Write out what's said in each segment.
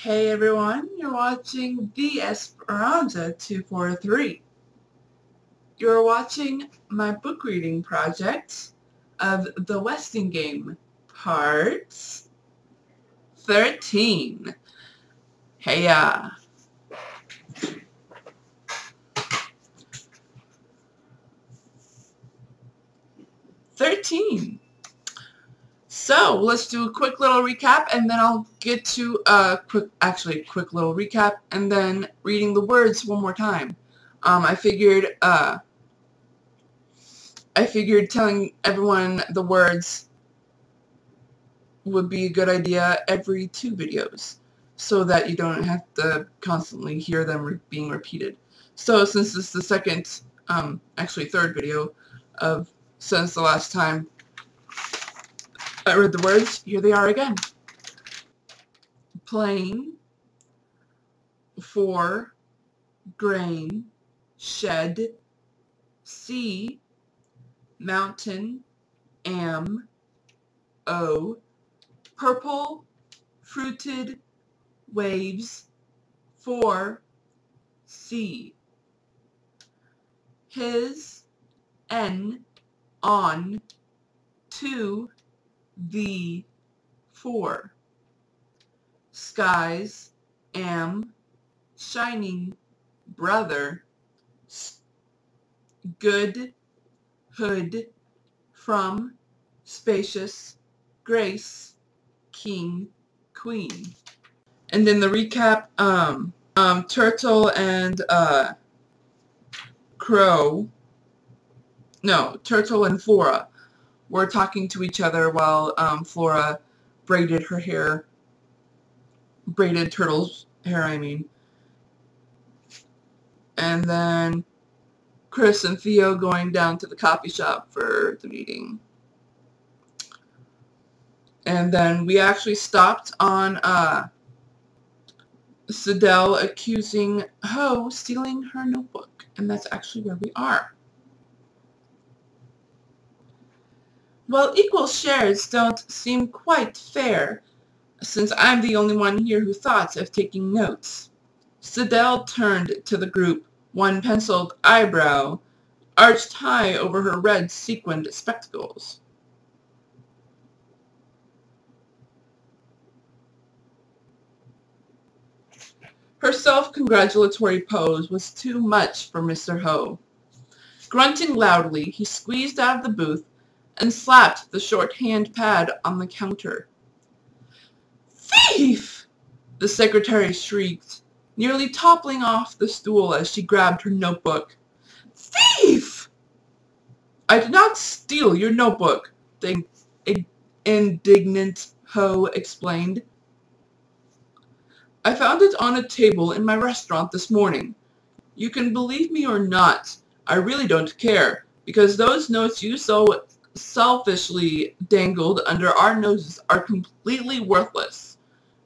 Hey everyone, you're watching the Esperanza 243. You're watching my book reading project of The Westing Game, Part 13. Hey 13. So let's do a quick little recap, and then I'll get to a quick little recap, and then reading the words one more time. I figured telling everyone the words would be a good idea every 2 videos, so that you don't have to constantly hear them being repeated. So since this is the second, third video since the last time I read the words, here they are again. Plain, for, grain, shed, sea, mountain, am, purple, fruited, waves, for, sea. His, n, on, to, the, for. Skies, am, shining, brother, good, hood, from, spacious, grace, king, queen. And then the recap, Turtle and Turtle and Flora were talking to each other while Flora braided Turtle's hair, And then Chris and Theo going down to the coffee shop for the meeting. And then we actually stopped on Sidel accusing Ho stealing her notebook. And that's actually where we are. Well, equal shares don't seem quite fair, since I'm the only one here who thought of taking notes. Sidel turned to the group, one penciled eyebrow arched high over her red sequined spectacles. Her self-congratulatory pose was too much for Mr. Ho. Grunting loudly, he squeezed out of the booth and slapped the shorthand pad on the counter. "Thief!" the secretary shrieked, nearly toppling off the stool as she grabbed her notebook. "Thief!" "I did not steal your notebook," the indignant Ho explained. "I found it on a table in my restaurant this morning. You can believe me or not. I really don't care, because those notes you so selfishly dangled under our noses are completely worthless.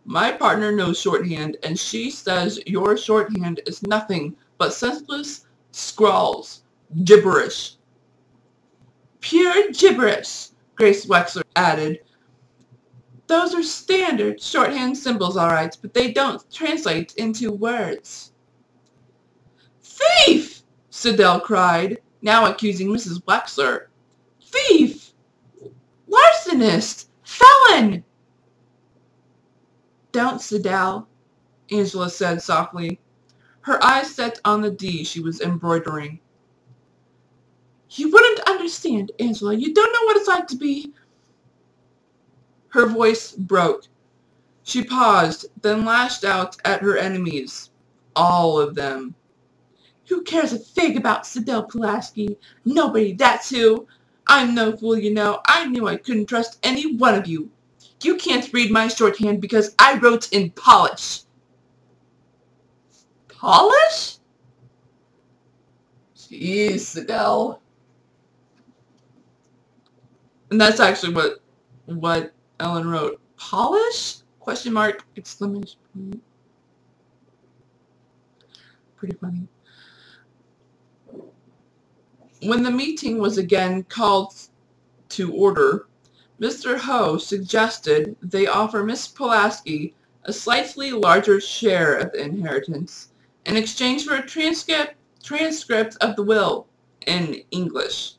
My partner knows shorthand, and she says your shorthand is nothing but senseless scrawls. Gibberish." "Pure gibberish," Grace Wexler added. "Those are standard shorthand symbols, all right, but they don't translate into words." "Thief!" Sidel cried, now accusing Mrs. Wexler. "Thief! Larcenist! Felon!" "Don't, Sidel," Angela said softly, her eyes set on the D she was embroidering. "You wouldn't understand, Angela. You don't know what it's like to be—" Her voice broke. She paused, then lashed out at her enemies. All of them. "Who cares a fig about Sidel Pulaski? Nobody, that's who. I'm no fool, you know. I knew I couldn't trust any one of you. You can't read my shorthand because I wrote in polish." "Polish?" "Jeez, Sidel." And that's actually what Ellen wrote. "Polish? Question mark, exclamation point." Pretty funny. When the meeting was again called to order, Mr. Ho suggested they offer Miss Pulaski a slightly larger share of the inheritance, in exchange for a transcript of the will in English.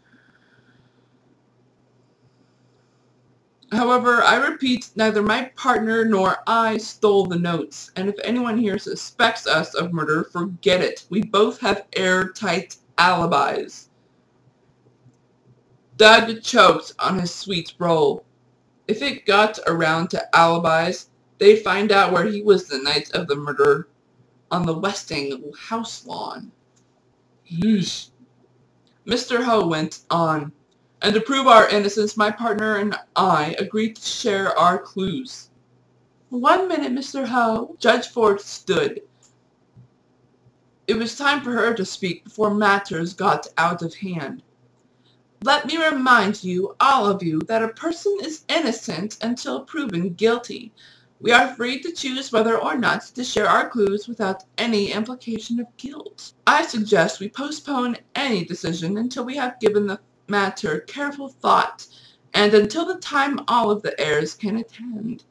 However, I repeat, neither my partner nor I stole the notes, and if anyone here suspects us of murder, forget it. We both have airtight alibis. Doug choked on his sweet roll. If it got around to alibis, they'd find out where he was the night of the murder, on the Westing house lawn. Yeesh. Mr. Ho went on. And to prove our innocence, my partner and I agreed to share our clues. 1 minute, Mr. Ho. Judge Ford stood. It was time for her to speak before matters got out of hand. Let me remind you, all of you, that a person is innocent until proven guilty. We are free to choose whether or not to share our clues without any implication of guilt. I suggest we postpone any decision until we have given the matter careful thought, and until the time all of the heirs can attend.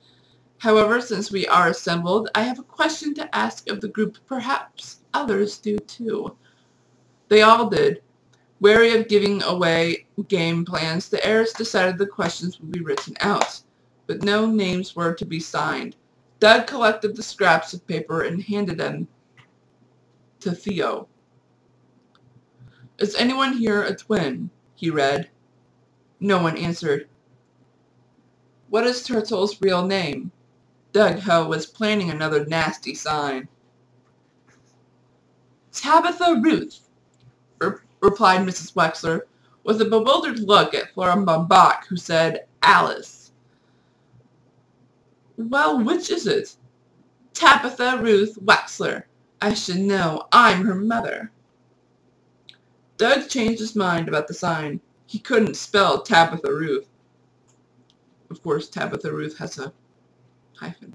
However, since we are assembled, I have a question to ask of the group. Perhaps others do too. They all did. Wary of giving away game plans, the heirs decided the questions would be written out, but no names were to be signed. Doug collected the scraps of paper and handed them to Theo. Is anyone here a twin? He read. No one answered. What is Turtle's real name? Doug Ho was planning another nasty sign. Tabitha-Ruth, replied Mrs. Wexler, with a bewildered look at Flora Bach, who said Alice. Well, which is it? Tabitha-Ruth Wexler. I should know. I'm her mother. Doug changed his mind about the sign. He couldn't spell Tabitha-Ruth. Of course, Tabitha-Ruth has a hyphen.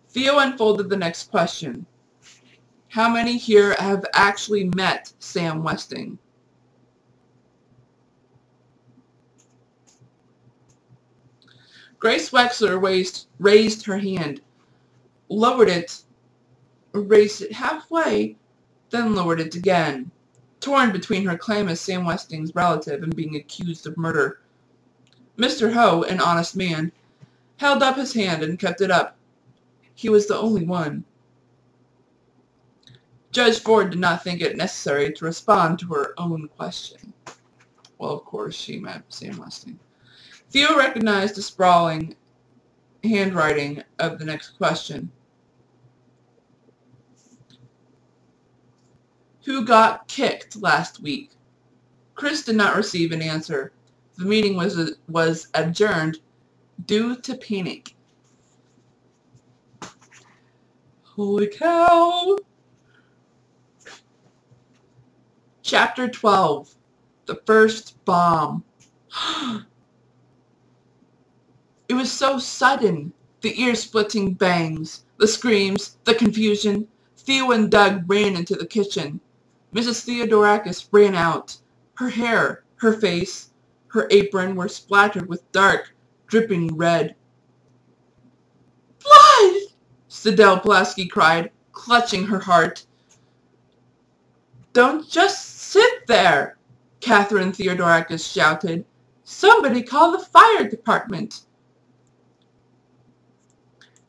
Theo unfolded the next question. How many here have actually met Sam Westing? Grace Wexler raised her hand, raised it halfway, then lowered it again, torn between her claim as Sam Westing's relative and being accused of murder. Mr. Ho, an honest man, held up his hand and kept it up. He was the only one. Judge Ford did not think it necessary to respond to her own question. Well, of course, she meant Sam Westing. Theo recognized the sprawling handwriting of the next question. Who got kicked last week? Chris did not receive an answer. The meeting was adjourned due to panic. Holy cow! Chapter 12. The First Bomb. It was so sudden. The ear-splitting bangs, the screams, the confusion. Theo and Doug ran into the kitchen. Mrs. Theodorakis ran out. Her hair, her face, her apron were splattered with dark, dripping red. Blood! Sidel Pulaski cried, clutching her heart. Don't just sit there, Catherine Theodorakis shouted. Somebody call the fire department.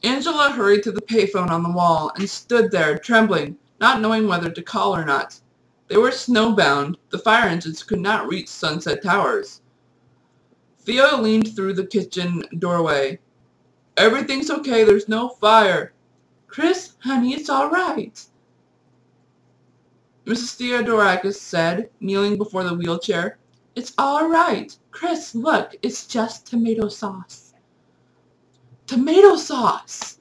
Angela hurried to the payphone on the wall and stood there, trembling, not knowing whether to call or not. They were snowbound. The fire engines could not reach Sunset Towers. Theo leaned through the kitchen doorway. Everything's okay. There's no fire. Chris, honey, it's all right. Mrs. Theodorakis said, kneeling before the wheelchair. It's all right. Chris, look, it's just tomato sauce. Tomato sauce!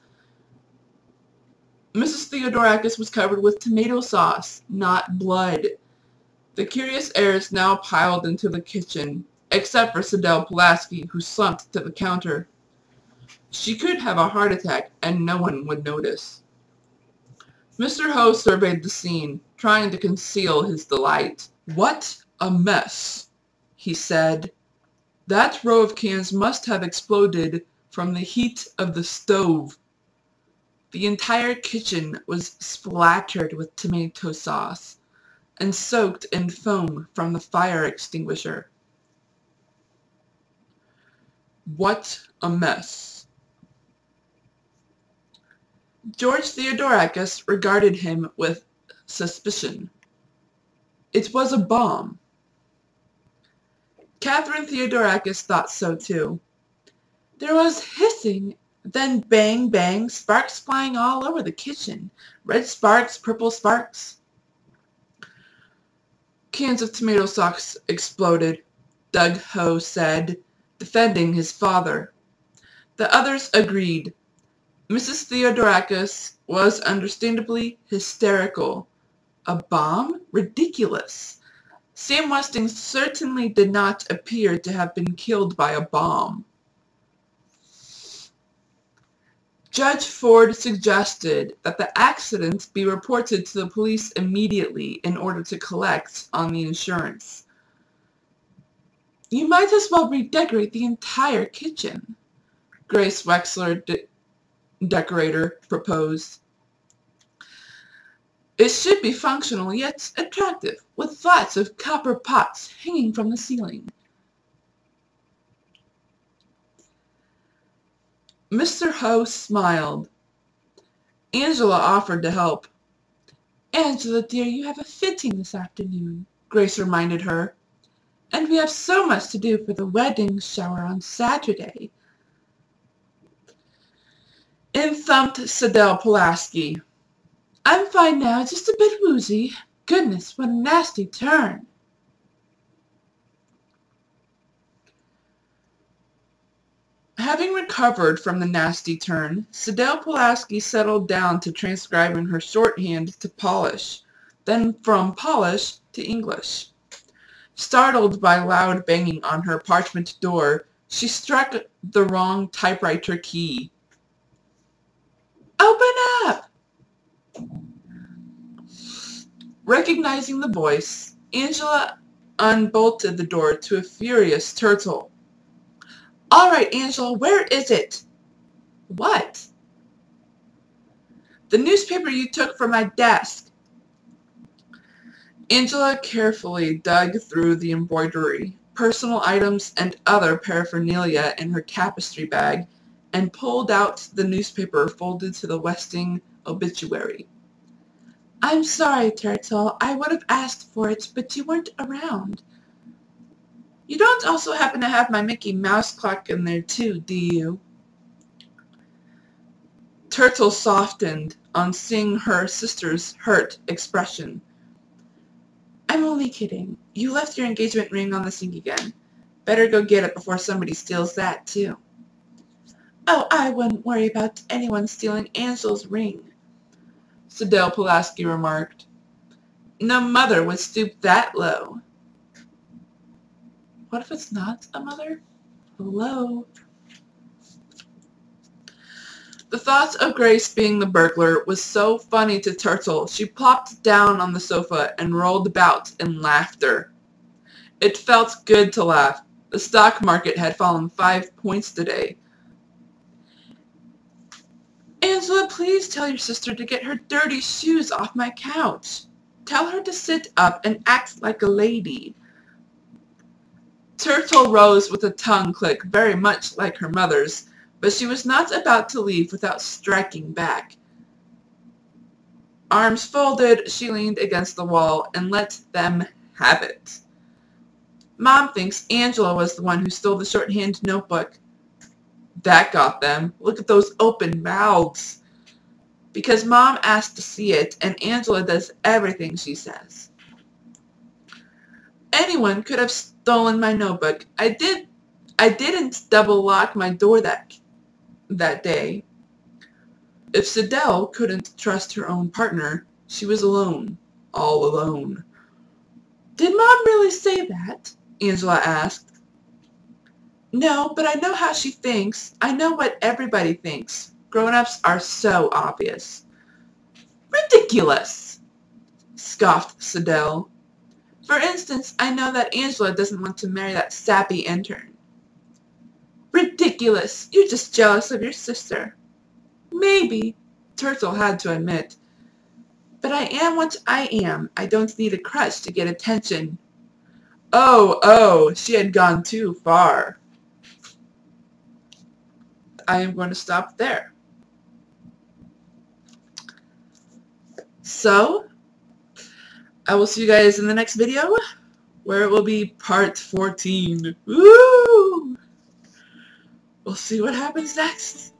Mrs. Theodorakis was covered with tomato sauce, not blood. The curious heirs now piled into the kitchen, except for Sidel Pulaski, who slumped to the counter. She could have a heart attack, and no one would notice. Mr. Ho surveyed the scene, trying to conceal his delight. What a mess, he said. That row of cans must have exploded from the heat of the stove. The entire kitchen was splattered with tomato sauce and soaked in foam from the fire extinguisher. What a mess. George Theodorakis regarded him with suspicion. It was a bomb. Catherine Theodorakis thought so too. There was hissing, then bang, bang, sparks flying all over the kitchen. Red sparks, purple sparks. Cans of tomato sauce exploded, Doug Ho said, defending his father. The others agreed. Mrs. Theodorakis was understandably hysterical. A bomb? Ridiculous. Sam Westing certainly did not appear to have been killed by a bomb. Judge Ford suggested that the accident be reported to the police immediately in order to collect on the insurance. You might as well redecorate the entire kitchen, Grace Wexler, decorator, proposed. It should be functional yet attractive, with lots of copper pots hanging from the ceiling. Mr. Ho smiled. Angela offered to help. Angela, dear, you have a fitting this afternoon, Grace reminded her. And we have so much to do for the wedding shower on Saturday. In thumped Sadell Pulaski. I'm fine now, just a bit woozy. Goodness, what a nasty turn. Having recovered from the nasty turn, Sadell Pulaski settled down to transcribing her shorthand to Polish, then from Polish to English. Startled by loud banging on her parchment door, she struck the wrong typewriter key. Open up! Recognizing the voice, Angela unbolted the door to a furious Turtle. All right, Angela, where is it? What? The newspaper you took from my desk. Angela carefully dug through the embroidery, personal items, and other paraphernalia in her tapestry bag and pulled out the newspaper folded to the Westing obituary. I'm sorry, Turtle. I would have asked for it, but you weren't around. You don't also happen to have my Mickey Mouse clock in there too, do you? Turtle softened on seeing her sister's hurt expression. I'm only kidding. You left your engagement ring on the sink again. Better go get it before somebody steals that too. Oh, I wouldn't worry about anyone stealing Ansel's ring, Sadell Pulaski remarked. No mother would stoop that low. What if it's not a mother? Hello? The thought of Grace being the burglar was so funny to Turtle, she plopped down on the sofa and rolled about in laughter. It felt good to laugh. The stock market had fallen 5 points today. Angela, please tell your sister to get her dirty shoes off my couch. Tell her to sit up and act like a lady. Turtle rose with a tongue click very much like her mother's, but she was not about to leave without striking back. Arms folded, she leaned against the wall and let them have it. Mom thinks Angela was the one who stole the shorthand notebook. That got them. Look at those open mouths. Because Mom asked to see it, and Angela does everything she says. Anyone could have stolen my notebook. I didn't double lock my door that day. If Sadell couldn't trust her own partner, she was alone. All alone. Did Mom really say that? Angela asked. No, but I know how she thinks. I know what everybody thinks. Grown-ups are so obvious. Ridiculous, scoffed Sadell. For instance, I know that Angela doesn't want to marry that sappy intern. Ridiculous. You're just jealous of your sister. Maybe, Turtle had to admit. But I am what I am. I don't need a crush to get attention. Oh, she had gone too far. I am going to stop there. So, I will see you guys in the next video, where it will be part 14. Woo! We'll see what happens next.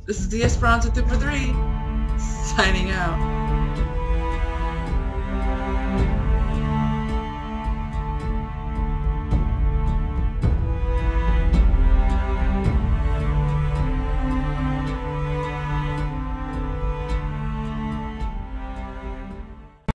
This is the Esperanza 2 for 3, signing out.